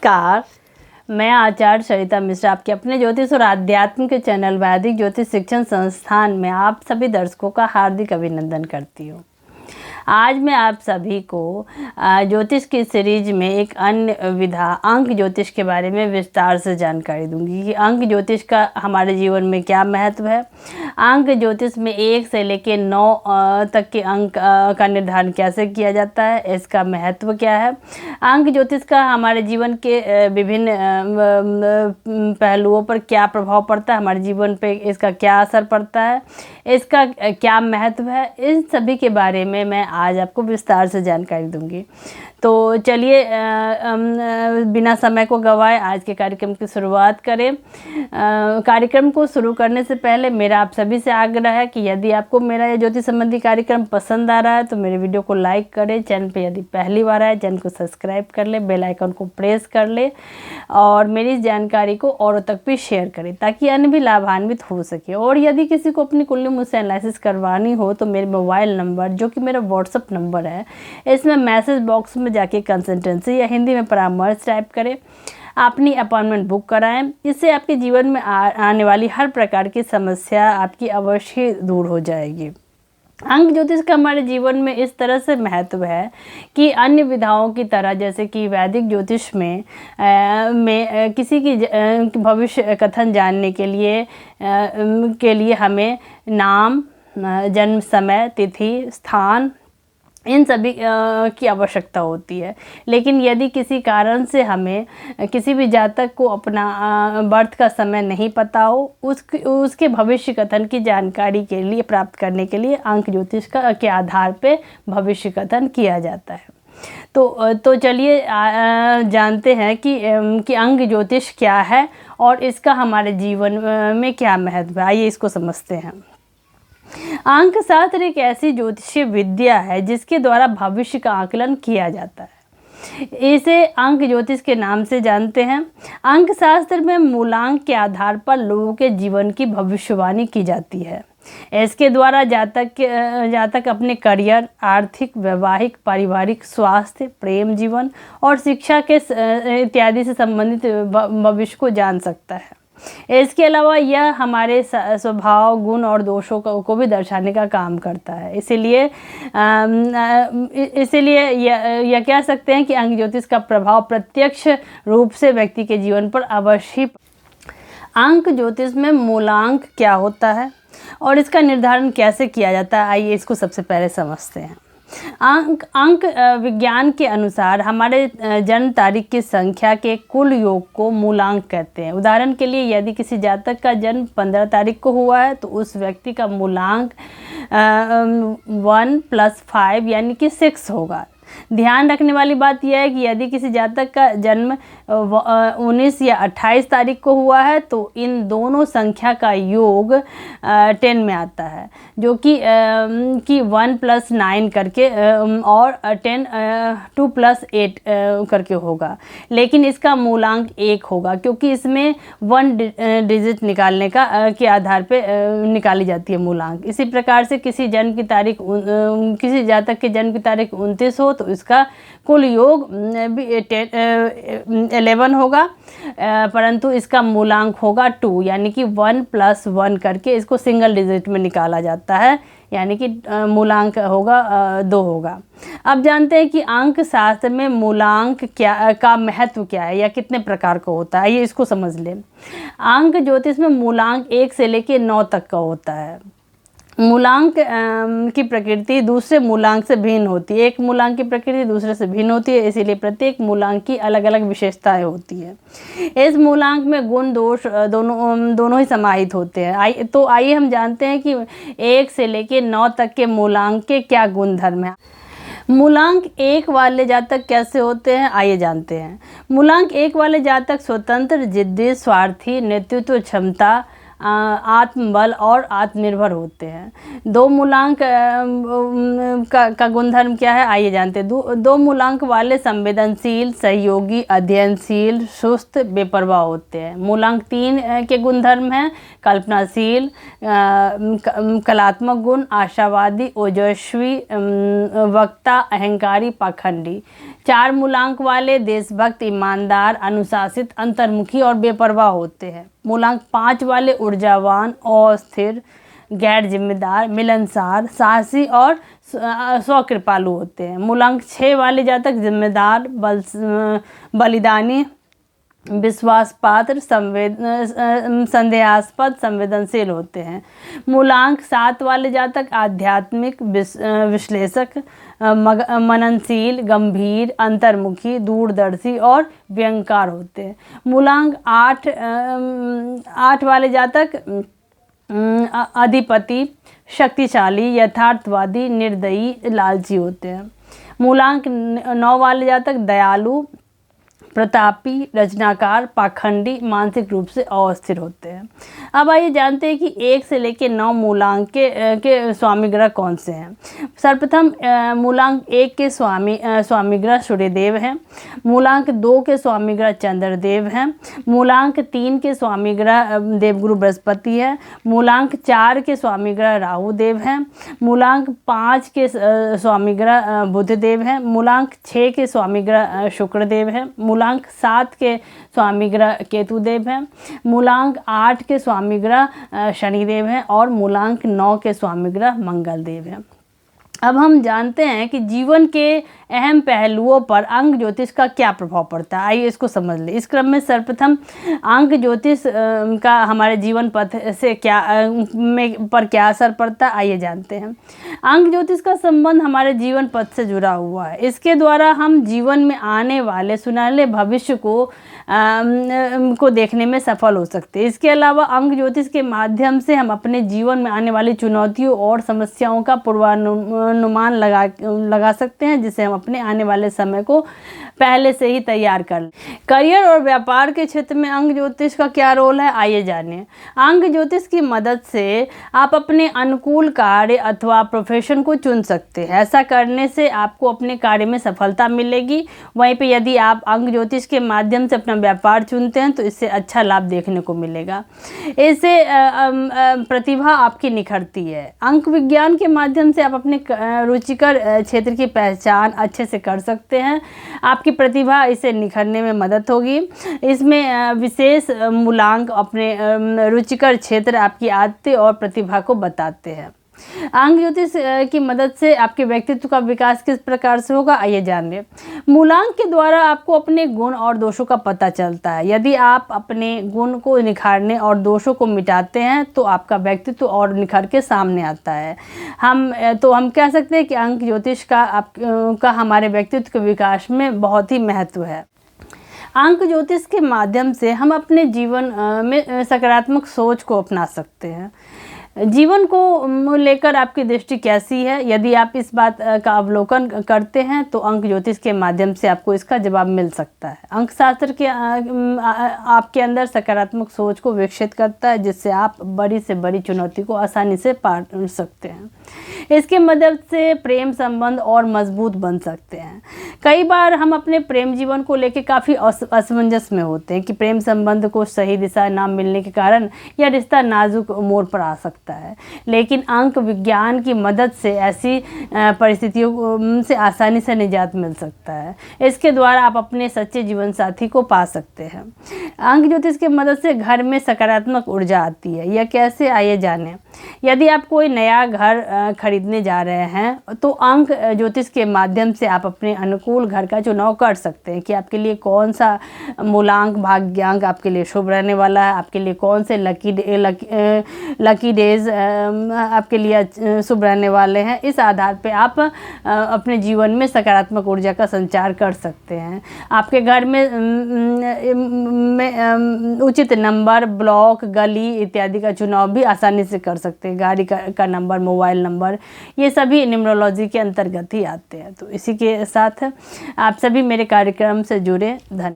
नमस्कार, मैं आचार्य सरिता मिश्रा आपके अपने ज्योतिष और आध्यात्म के चैनल वैदिक ज्योतिष शिक्षण संस्थान में आप सभी दर्शकों का हार्दिक अभिनंदन करती हूँ। आज मैं आप सभी को ज्योतिष की सीरीज में एक अन्य विधा अंक ज्योतिष के बारे में विस्तार से जानकारी दूंगी कि अंक ज्योतिष का हमारे जीवन में क्या महत्व है। अंक ज्योतिष में 1 से लेकर 9 तक के अंक का निर्धारण कैसे किया जाता है, इसका महत्व क्या है। अंक ज्योतिष का हमारे जीवन के विभिन्न पहलुओं पर क्या प्रभाव पड़ता है, हमारे जीवन पे इसका क्या असर पड़ता है, इसका क्या महत्व है, इन सभी के बारे में मैं आज आपको विस्तार से जानकारी दूंगी। तो चलिए बिना समय को गवाए आज के कार्यक्रम की शुरुआत करें। कार्यक्रम को शुरू करने से पहले मेरा आप सभी से आग्रह है कि यदि आपको मेरा यह ज्योतिष संबंधी कार्यक्रम पसंद आ रहा है तो मेरे वीडियो को लाइक करें, चैनल पे यदि पहली बार आए चैनल को सब्सक्राइब कर ले, बेल आइकन को प्रेस कर ले और मेरी इस जानकारी को औरों तक भी शेयर करें ताकि अन्य भी लाभान्वित हो सके। और यदि किसी को अपनी कुंडली मुझसे एनालिसिस करवानी हो तो मेरे मोबाइल नंबर जो कि मेरा व्हाट्सअप नंबर है, इसमें मैसेज बॉक्स में जाके कंसल्टेंसी या हिंदी में परामर्श टाइप करें, अपनी अपॉइंटमेंट बुक कराएं। इससे आपके जीवन में आने वाली हर प्रकार की समस्या आपकी अवश्य दूर हो जाएगी। अंक ज्योतिष का हमारे जीवन में इस तरह से महत्व है कि अन्य विधाओं की तरह जैसे कि वैदिक ज्योतिष में किसी की भविष्य कथन जानने के लिए हमें नाम, जन्म समय, तिथि, स्थान इन सभी की आवश्यकता होती है। लेकिन यदि किसी कारण से हमें किसी भी जातक को अपना बर्थ का समय नहीं पता हो, उसके भविष्य कथन की जानकारी के लिए प्राप्त करने के लिए अंक ज्योतिष के आधार पे भविष्य कथन किया जाता है। तो चलिए जानते हैं कि अंक ज्योतिष क्या है और इसका हमारे जीवन में क्या महत्व है। आइए इसको समझते हैं। अंक शास्त्र एक ऐसी ज्योतिषीय विद्या है जिसके द्वारा भविष्य का आकलन किया जाता है। इसे अंक ज्योतिष के नाम से जानते हैं। अंक शास्त्र में मूलांक के आधार पर लोगों के जीवन की भविष्यवाणी की जाती है। इसके द्वारा जातक अपने करियर, आर्थिक, वैवाहिक, पारिवारिक, स्वास्थ्य, प्रेम जीवन और शिक्षा के इत्यादि से संबंधित भविष्य को जान सकता है। इसके अलावा यह हमारे स्वभाव, गुण और दोषों को भी दर्शाने का काम करता है। इसीलिए यह कह सकते हैं कि अंक ज्योतिष का प्रभाव प्रत्यक्ष रूप से व्यक्ति के जीवन पर अवश्य। अंक ज्योतिष में मूलांक क्या होता है और इसका निर्धारण कैसे किया जाता है, आइए इसको सबसे पहले समझते हैं। अंक विज्ञान के अनुसार हमारे जन्म तारीख की संख्या के कुल योग को मूलांक कहते हैं। उदाहरण के लिए यदि किसी जातक का जन्म 15 तारीख को हुआ है तो उस व्यक्ति का मूलांक 1 + 5 यानी कि 6 होगा। ध्यान रखने वाली बात यह है कि यदि किसी जातक का जन्म 19 या 28 तारीख को हुआ है तो इन दोनों संख्या का योग 10 में आता है, जो कि 1 + 9 करके और 2 + 8 करके होगा। लेकिन इसका मूलांक 1 होगा क्योंकि इसमें 1 डिजिट निकालने के आधार पे निकाली जाती है मूलांक। इसी प्रकार से किसी जातक के जन्म की तारीख 29 हो तो इसका कुल योग 11 होगा, परंतु इसका मूलांक होगा 2 यानी कि 1 + 1 करके इसको सिंगल डिजिट में निकाला जाता है, यानी कि मूलांक होगा 2 होगा। अब जानते हैं कि अंक शास्त्र में मूलांक का महत्व क्या है या कितने प्रकार का होता है, ये इसको समझ लें। अंक ज्योतिष में मूलांक 1 से लेकर 9 तक का होता है। मूलांक की प्रकृति दूसरे मूलांक से भिन्न होती है। एक मूलांक की प्रकृति दूसरे से भिन्न होती है, इसीलिए प्रत्येक मूलांक की अलग अलग विशेषताएं होती है। इस मूलांक में गुण दोष दोनों ही समाहित होते हैं। आइए हम जानते हैं कि 1 से लेकर 9 तक के मूलांक के क्या गुणधर्म हैं। मूलांक 1 वाले जातक कैसे होते हैं, आइए जानते हैं। मूलांक 1 वाले जातक स्वतंत्र, जिद्दी, स्वार्थी, नेतृत्व क्षमता, आत्मबल और आत्मनिर्भर होते हैं। दो मूलांक का गुणधर्म क्या है, आइए जानते हैं। दो मूलांक वाले संवेदनशील, सहयोगी, अध्ययनशील, सुस्त, बेपरवाह होते हैं। मूलांक 3 के गुणधर्म हैं कल्पनाशील, कलात्मक गुण, आशावादी, ओजस्वी, वक्ता, अहंकारी, पाखंडी। 4 मूलांक वाले देशभक्त, ईमानदार, अनुशासित, अंतर्मुखी और बेपरवाह होते हैं। मूलांक 5 वाले ऊर्जावान, अस्थिर, गैर जिम्मेदार, मिलनसार, साहसी और स्वकृपालु होते हैं। मूलांक 6 वाले जातक जिम्मेदार, बलिदानी, विश्वास पात्र, संदेहास्पद, संवेदनशील होते हैं। मूलांक 7 वाले जातक आध्यात्मिक, विश्लेषक, मननशील, गंभीर, अंतर्मुखी, दूरदर्शी और व्यंगकार होते हैं। मूलांक 8 वाले जातक अधिपति, शक्तिशाली, यथार्थवादी, निर्दयी, लालची होते हैं। मूलांक 9 वाले जातक दयालु, प्रतापी, रचनाकार, पाखंडी, मानसिक रूप से अस्थिर होते हैं। अब आइए जानते हैं कि 1 से लेकर 9 मूलांक के स्वामी ग्रह कौन से हैं। सर्वप्रथम मूलांक 1 के स्वामी ग्रह सूर्यदेव हैं। मूलांक 2 के स्वामी ग्रह चंद्रदेव हैं। मूलांक 3 के स्वामी ग्रह देवगुरु बृहस्पति है। मूलांक 4 के स्वामी ग्रह राहु देव हैं। मूलांक 5 के स्वामी ग्रह बुधदेव हैं। मूलांक 6 के स्वामी ग्रह शुक्रदेव हैं। मूलांक 7 के स्वामी ग्रह केतुदेव हैं। मूलांक 8 के स्वामी ग्रह शनिदेव हैं और मूलांक 9 के स्वामी ग्रह मंगलदेव हैं। अब हम जानते हैं कि जीवन के अहम पहलुओं पर अंक ज्योतिष का क्या प्रभाव पड़ता है। आइए इसको समझ लें। इस क्रम में सर्वप्रथम अंक ज्योतिष का हमारे जीवन पथ से पर क्या असर पड़ता है, आइए जानते हैं। अंक ज्योतिष का संबंध हमारे जीवन पथ से जुड़ा हुआ है। इसके द्वारा हम जीवन में आने वाले सुनहरे भविष्य को देखने में सफल हो सकते हैं। इसके अलावा अंक ज्योतिष के माध्यम से हम अपने जीवन में आने वाली चुनौतियों और समस्याओं का पूर्वानुमान लगा सकते हैं, जिससे हम अपने आने वाले समय को पहले से ही तैयार कर लें। करियर और व्यापार के क्षेत्र में अंक ज्योतिष का क्या रोल है, आइए जानिए। अंक ज्योतिष की मदद से आप अपने अनुकूल कार्य अथवा प्रोफेशन को चुन सकते हैं। ऐसा करने से आपको अपने कार्य में सफलता मिलेगी। वहीं पे यदि आप अंक ज्योतिष के माध्यम से अपना व्यापार चुनते हैं तो इससे अच्छा लाभ देखने को मिलेगा। इससे प्रतिभा आपकी निखरती है। अंक विज्ञान के माध्यम से आप अपने रुचिकर क्षेत्र की पहचान अच्छे से कर सकते हैं। आपकी प्रतिभा इसे निखरने में मदद होगी। इसमें विशेष मूलांक अपने रुचिकर क्षेत्र, आपकी आदतें और प्रतिभा को बताते हैं। अंक ज्योतिष की मदद से आपके व्यक्तित्व का विकास किस प्रकार से होगा, आइए जानिए। मूलांक के द्वारा आपको अपने गुण और दोषों का पता चलता है। यदि आप अपने गुण को निखारने और दोषों को मिटाते हैं तो आपका व्यक्तित्व और निखर के सामने आता है। हम कह सकते हैं कि अंक ज्योतिष का हमारे व्यक्तित्व के विकास में बहुत ही महत्व है। अंक ज्योतिष के माध्यम से हम अपने जीवन में सकारात्मक सोच को अपना सकते हैं। जीवन को लेकर आपकी दृष्टि कैसी है, यदि आप इस बात का अवलोकन करते हैं तो अंक ज्योतिष के माध्यम से आपको इसका जवाब मिल सकता है। अंक शास्त्र के आपके अंदर सकारात्मक सोच को विकसित करता है, जिससे आप बड़ी से बड़ी चुनौती को आसानी से पार सकते हैं। इसके मदद से प्रेम संबंध और मजबूत बन सकते हैं। कई बार हम अपने प्रेम जीवन को लेकर काफ़ी असमंजस में होते हैं कि प्रेम संबंध को सही दिशा ना मिलने के कारण यह रिश्ता नाजुक मोड़ पर आ सकता है। लेकिन अंक विज्ञान की मदद से ऐसी परिस्थितियों से आसानी से निजात मिल सकता है। इसके द्वारा आप अपने सच्चे जीवन साथी को पा सकते हैं। अंक ज्योतिष की मदद से घर में सकारात्मक ऊर्जा आती है। यह कैसे, आइए जानें। यदि आप कोई नया घर खरीदने जा रहे हैं तो अंक ज्योतिष के माध्यम से आप अपने अनुकूल घर का चुनाव कर सकते हैं कि आपके लिए कौन सा मूलांक भाग्यांक आपके लिए शुभ रहने वाला है, आपके लिए कौन से लकी डेज आपके लिए शुभ रहने वाले हैं। इस आधार पे आप अपने जीवन में सकारात्मक ऊर्जा का संचार कर सकते हैं। आपके घर में उचित नंबर, ब्लॉक, गली इत्यादि का चुनाव भी आसानी से कर सकते हैं। गाड़ी का नंबर, मोबाइल नंबर, ये सभी न्यूमरोलॉजी के अंतर्गत ही आते हैं। तो इसी के साथ आप सभी मेरे कार्यक्रम से जुड़े। धन्यवाद।